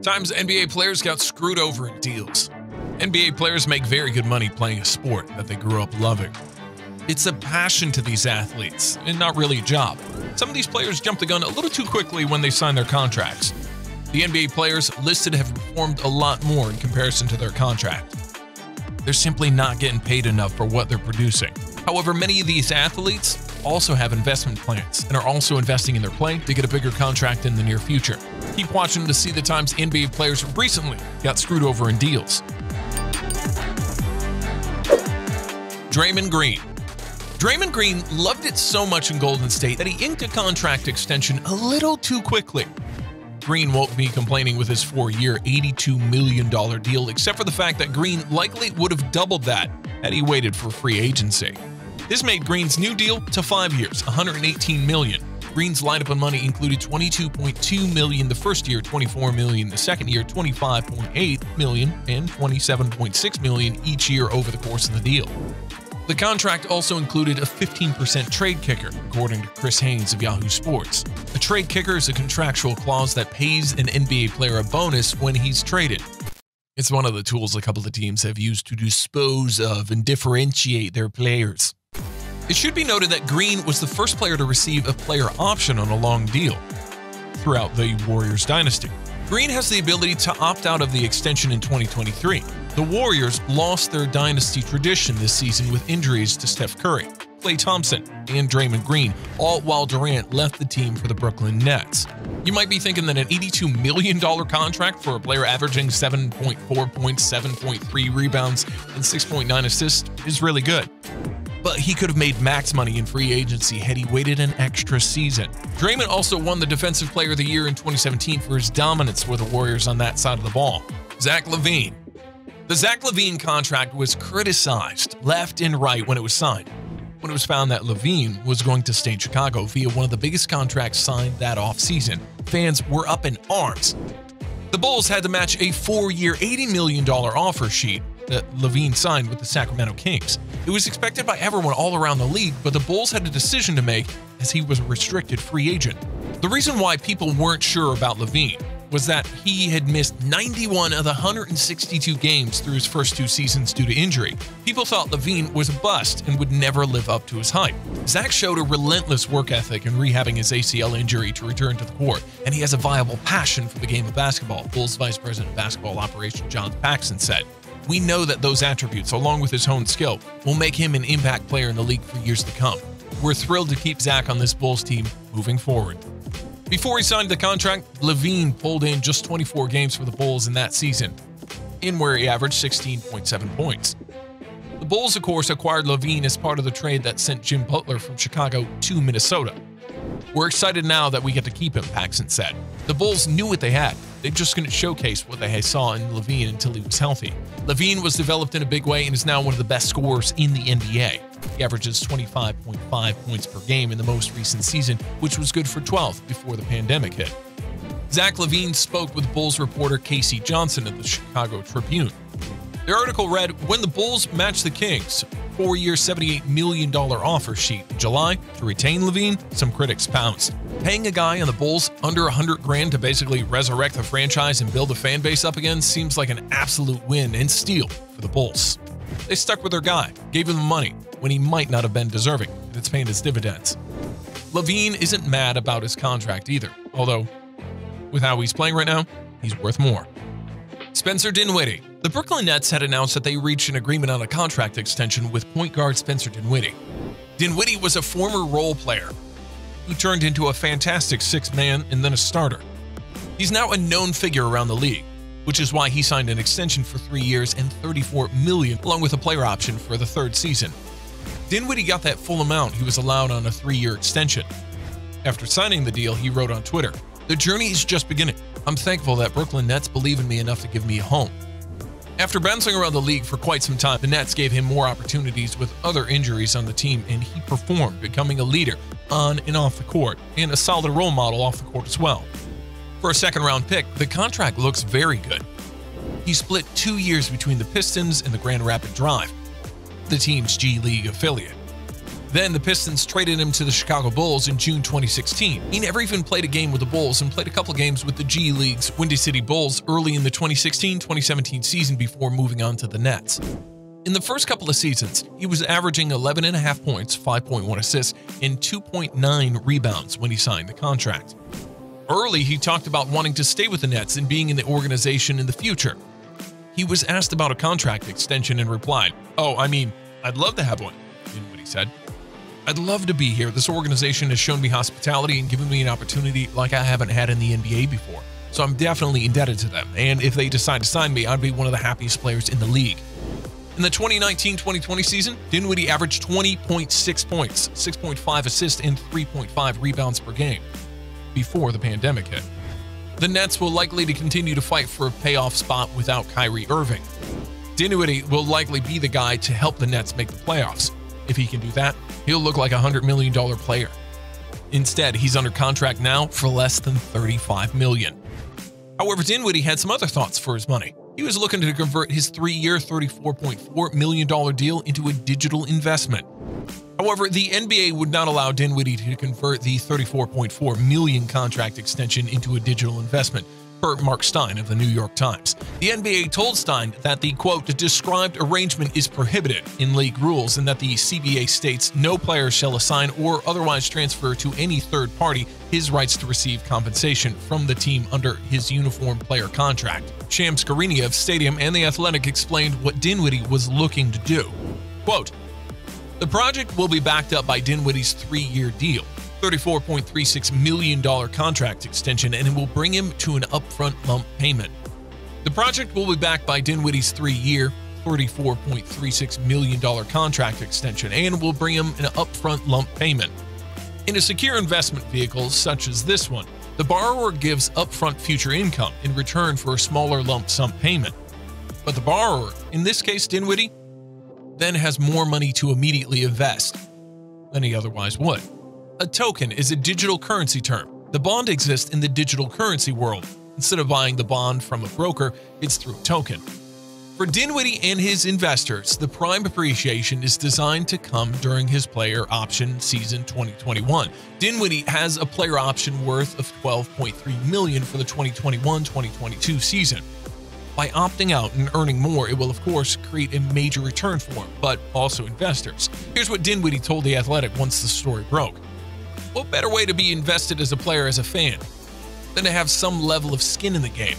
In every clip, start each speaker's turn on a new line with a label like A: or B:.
A: Times NBA players got screwed over in deals. NBA players make very good money playing a sport that they grew up loving. It's a passion to these athletes, and not really a job. Some of these players jumped the gun a little too quickly when they signed their contracts. The NBA players listed have performed a lot more in comparison to their contract. They're simply not getting paid enough for what they're producing. However, many of these athletes also have investment plans and are also investing in their play to get a bigger contract in the near future. Keep watching to see the times NBA players recently got screwed over in deals. Draymond Green. Draymond Green loved it so much in Golden State that he inked a contract extension a little too quickly. Green won't be complaining with his 4-year, $82 million deal, except for the fact that Green likely would have doubled that had he waited for free agency. This made Green's new deal to 5 years, $118 million. Green's lineup of money included $22.2 million the first year, $24 million the second year, $25.8 million, and $27.6 million each year over the course of the deal. The contract also included a 15% trade kicker, according to Chris Haynes of Yahoo Sports. A trade kicker is a contractual clause that pays an NBA player a bonus when he's traded. It's one of the tools a couple of teams have used to dispose of and differentiate their players. It should be noted that Green was the first player to receive a player option on a long deal throughout the Warriors dynasty. Green has the ability to opt out of the extension in 2023. The Warriors lost their dynasty tradition this season with injuries to Steph Curry, Klay Thompson, and Draymond Green, all while Durant left the team for the Brooklyn Nets. You might be thinking that an $82 million contract for a player averaging 7.4 points, 7.3 rebounds, and 6.9 assists is really good. But he could have made max money in free agency had he waited an extra season. Draymond also won the Defensive Player of the Year in 2017 for his dominance with the Warriors on that side of the ball. Zach LaVine. The Zach LaVine contract was criticized left and right when it was signed. When it was found that LaVine was going to stay in Chicago via one of the biggest contracts signed that offseason, fans were up in arms. The Bulls had to match a 4-year, $80 million offer sheet that LaVine signed with the Sacramento Kings. It was expected by everyone all around the league, but the Bulls had a decision to make as he was a restricted free agent. The reason why people weren't sure about LaVine was that he had missed 91 of the 162 games through his first 2 seasons due to injury. People thought LaVine was a bust and would never live up to his hype. Zach showed a relentless work ethic in rehabbing his ACL injury to return to the court, and he has a viable passion for the game of basketball, Bulls Vice President of Basketball Operations John Paxson said. We know that those attributes, along with his own skill, will make him an impact player in the league for years to come. We're thrilled to keep Zach on this Bulls team moving forward. Before he signed the contract, LaVine pulled in just 24 games for the Bulls in that season, in where he averaged 16.7 points. The Bulls, of course, acquired LaVine as part of the trade that sent Jim Butler from Chicago to Minnesota. We're excited now that we get to keep him, Paxson said. The Bulls knew what they had. They just couldn't showcase what they saw in LaVine until he was healthy. LaVine was developed in a big way and is now one of the best scorers in the NBA. He averages 25.5 points per game in the most recent season, which was good for 12th before the pandemic hit. Zach LaVine spoke with Bulls reporter Casey Johnson of the Chicago Tribune. The article read, when the Bulls matched the Kings, 4-year, $78 million offer sheet in July to retain LaVine, some critics pounced. Paying a guy on the Bulls under $100,000 to basically resurrect the franchise and build a fan base up again seems like an absolute win and steal for the Bulls. They stuck with their guy, gave him the money when he might not have been deserving, and it's paying its dividends. LaVine isn't mad about his contract either, although with how he's playing right now, he's worth more. Spencer Dinwiddie. The Brooklyn Nets had announced that they reached an agreement on a contract extension with point guard Spencer Dinwiddie. Dinwiddie was a former role player. He turned into a fantastic sixth man and then a starter. He's now a known figure around the league, which is why he signed an extension for 3 years and $34 million, along with a player option for the 3rd season. Dinwiddie got that full amount he was allowed on a 3-year extension. After signing the deal, he wrote on Twitter, "The journey is just beginning. I'm thankful that Brooklyn Nets believe in me enough to give me a home." After bouncing around the league for quite some time, the Nets gave him more opportunities with other injuries on the team, and he performed, becoming a leader on and off the court, and a solid role model off the court as well. For a second-round pick, the contract looks very good. He split 2 years between the Pistons and the Grand Rapids Drive, the team's G League affiliate. Then the Pistons traded him to the Chicago Bulls in June 2016. He never even played a game with the Bulls and played a couple games with the G League's Windy City Bulls early in the 2016-2017 season before moving on to the Nets. In the first couple of seasons, he was averaging 11.5 points, 5.1 assists, and 2.9 rebounds when he signed the contract. Early, he talked about wanting to stay with the Nets and being in the organization in the future. He was asked about a contract extension and replied, "Oh, I mean, I'd love to have one," Dinwiddie said. "I'd love to be here. This organization has shown me hospitality and given me an opportunity like I haven't had in the NBA before. So I'm definitely indebted to them. And if they decide to sign me, I'd be one of the happiest players in the league." In the 2019-2020 season, Dinwiddie averaged 20.6 points, 6.5 assists, and 3.5 rebounds per game before the pandemic hit. The Nets will likely to continue to fight for a payoff spot without Kyrie Irving. Dinwiddie will likely be the guy to help the Nets make the playoffs. If he can do that, he'll look like a $100 million player. Instead, he's under contract now for less than $35 million. However, Dinwiddie had some other thoughts for his money. He was looking to convert his 3-year, $34.4 million deal into a digital investment. However, the NBA would not allow Dinwiddie to convert the $34.4 million contract extension into a digital investment, per Mark Stein of the New York Times. The NBA told Stein that the, quote, "described arrangement is prohibited in league rules and that the CBA states no player shall assign or otherwise transfer to any third party his rights to receive compensation from the team under his uniform player contract." Shams Charania of Stadium and The Athletic explained what Dinwiddie was looking to do. Quote, "The project will be backed up by Dinwiddie's 3-year deal, $34.36 million contract extension, and it will bring him to an upfront lump payment. The project will be backed by Dinwiddie's 3-year, $34.36 million contract extension, and will bring him an upfront lump payment. In a secure investment vehicle such as this one, the borrower gives upfront future income in return for a smaller lump sum payment. But the borrower, in this case Dinwiddie, then has more money to immediately invest than he otherwise would. A token is a digital currency term. The bond exists in the digital currency world. Instead of buying the bond from a broker, it's through a token. For Dinwiddie and his investors, the prime appreciation is designed to come during his player option season 2021. Dinwiddie has a player option worth of $12.3 million for the 2021-2022 season. By opting out and earning more, it will of course create a major return for him, but also investors. Here's what Dinwiddie told The Athletic once the story broke. "What better way to be invested as a player as a fan than to have some level of skin in the game?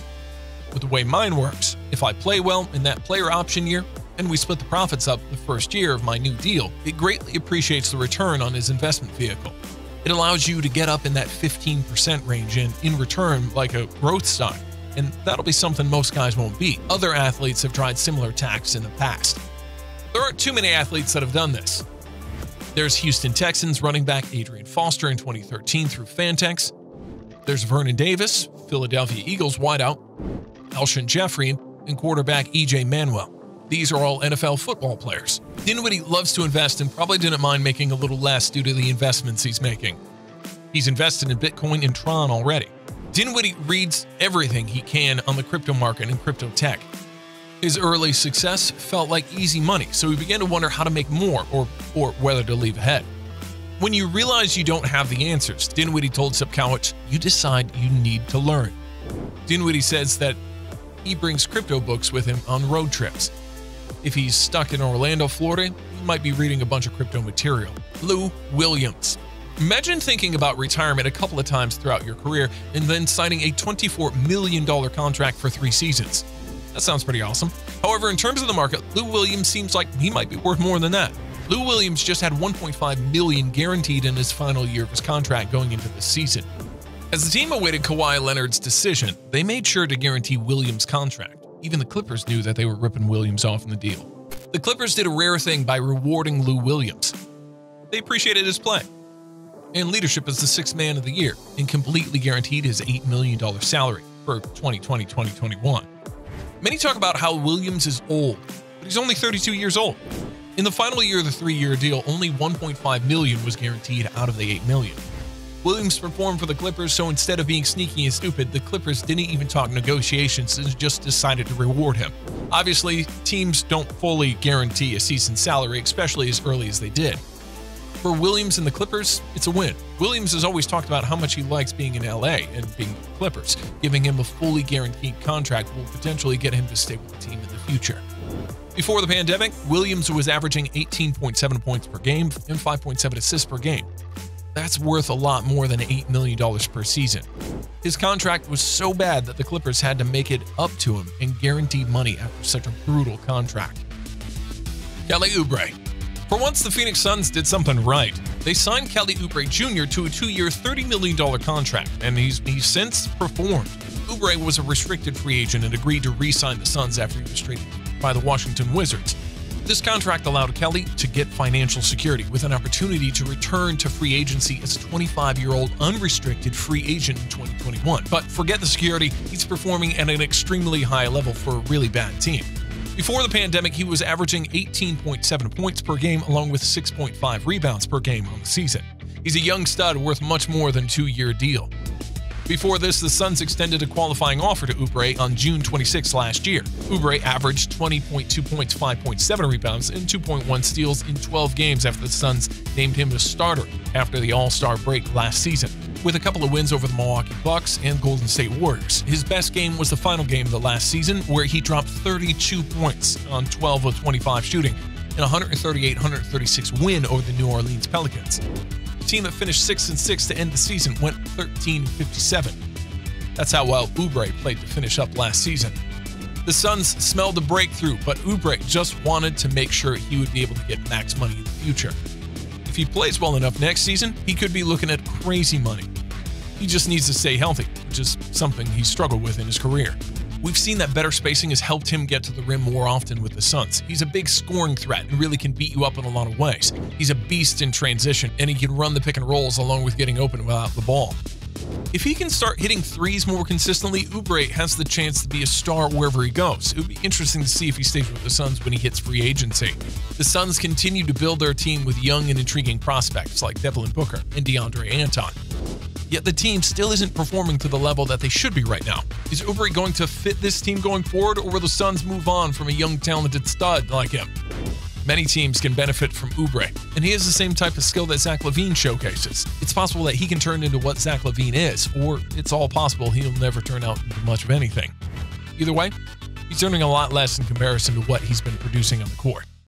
A: With the way mine works, if I play well in that player option year, and we split the profits up the first year of my new deal, it greatly appreciates the return on his investment vehicle. It allows you to get up in that 15% range and in return like a growth stock. And that'll be something most guys won't beat. Other athletes have tried similar tactics in the past. There aren't too many athletes that have done this. There's Houston Texans running back Adrian Foster in 2013 through Fantex. There's Vernon Davis, Philadelphia Eagles wideout, Alshon Jeffrey, and quarterback E.J. Manuel. These are all NFL football players. Dinwiddie loves to invest and probably didn't mind making a little less due to the investments he's making. He's invested in Bitcoin and Tron already. Dinwiddie reads everything he can on the crypto market and crypto tech. His early success felt like easy money, so he began to wonder how to make more or whether to leave ahead. When you realize you don't have the answers, Dinwiddie told Sepkowicz, you decide you need to learn. Dinwiddie says that he brings crypto books with him on road trips. If he's stuck in Orlando, Florida, he might be reading a bunch of crypto material. Lou Williams. Imagine thinking about retirement a couple of times throughout your career and then signing a $24 million contract for 3 seasons. That sounds pretty awesome. However, in terms of the market, Lou Williams seems like he might be worth more than that. Lou Williams just had $1.5 million guaranteed in his final year of his contract going into this season. As the team awaited Kawhi Leonard's decision, they made sure to guarantee Williams' contract. Even the Clippers knew that they were ripping Williams off in the deal. The Clippers did a rare thing by rewarding Lou Williams. They appreciated his play and leadership as the 6th man of the year and completely guaranteed his $8 million salary for 2020-2021. Many talk about how Williams is old, but he's only 32 years old. In the final year of the 3-year deal, only $1.5 million was guaranteed out of the $8 million. Williams performed for the Clippers, so instead of being sneaky and stupid, the Clippers didn't even talk negotiations and just decided to reward him. Obviously, teams don't fully guarantee a season's salary, especially as early as they did. For Williams and the Clippers, it's a win. Williams has always talked about how much he likes being in LA and being with the Clippers. Giving him a fully guaranteed contract will potentially get him to stay with the team in the future. Before the pandemic, Williams was averaging 18.7 points per game and 5.7 assists per game. That's worth a lot more than $8 million per season. His contract was so bad that the Clippers had to make it up to him and guaranteed money after such a brutal contract. Kelly Oubre. For once, the Phoenix Suns did something right. They signed Kelly Oubre Jr. to a 2-year, $30 million contract, and he's since performed. Oubre was a restricted free agent and agreed to re-sign the Suns after he was traded by the Washington Wizards. This contract allowed Kelly to get financial security with an opportunity to return to free agency as a 25-year-old unrestricted free agent in 2021. But forget the security, he's performing at an extremely high level for a really bad team. Before the pandemic, he was averaging 18.7 points per game along with 6.5 rebounds per game on the season. He's a young stud worth much more than a 2-year deal. Before this, the Suns extended a qualifying offer to Oubre on June 26 last year. Oubre averaged 20.2 points, 5.7 rebounds, and 2.1 steals in 12 games after the Suns named him the starter after the All-Star break last season, with a couple of wins over the Milwaukee Bucks and Golden State Warriors. His best game was the final game of the last season, where he dropped 32 points on 12 of 25 shooting in a 138-136 win over the New Orleans Pelicans. The team that finished 6-6 to end the season went 13-57. That's how well Oubre played to finish up last season. The Suns smelled a breakthrough, but Oubre just wanted to make sure he would be able to get max money in the future. If he plays well enough next season, he could be looking at crazy money. He just needs to stay healthy, which is something he's struggled with in his career. We've seen that better spacing has helped him get to the rim more often with the Suns. He's a big scoring threat and really can beat you up in a lot of ways. He's a beast in transition, and he can run the pick and rolls along with getting open without the ball. If he can start hitting threes more consistently, Oubre has the chance to be a star wherever he goes. It would be interesting to see if he stays with the Suns when he hits free agency. The Suns continue to build their team with young and intriguing prospects like Devin Booker and DeAndre Ayton. Yet the team still isn't performing to the level that they should be right now. Is Oubre going to fit this team going forward, or will the Suns move on from a young, talented stud like him? Many teams can benefit from Oubre, and he has the same type of skill that Zach LaVine showcases. It's possible that he can turn into what Zach LaVine is, or it's all possible he'll never turn out into much of anything. Either way, he's earning a lot less in comparison to what he's been producing on the court.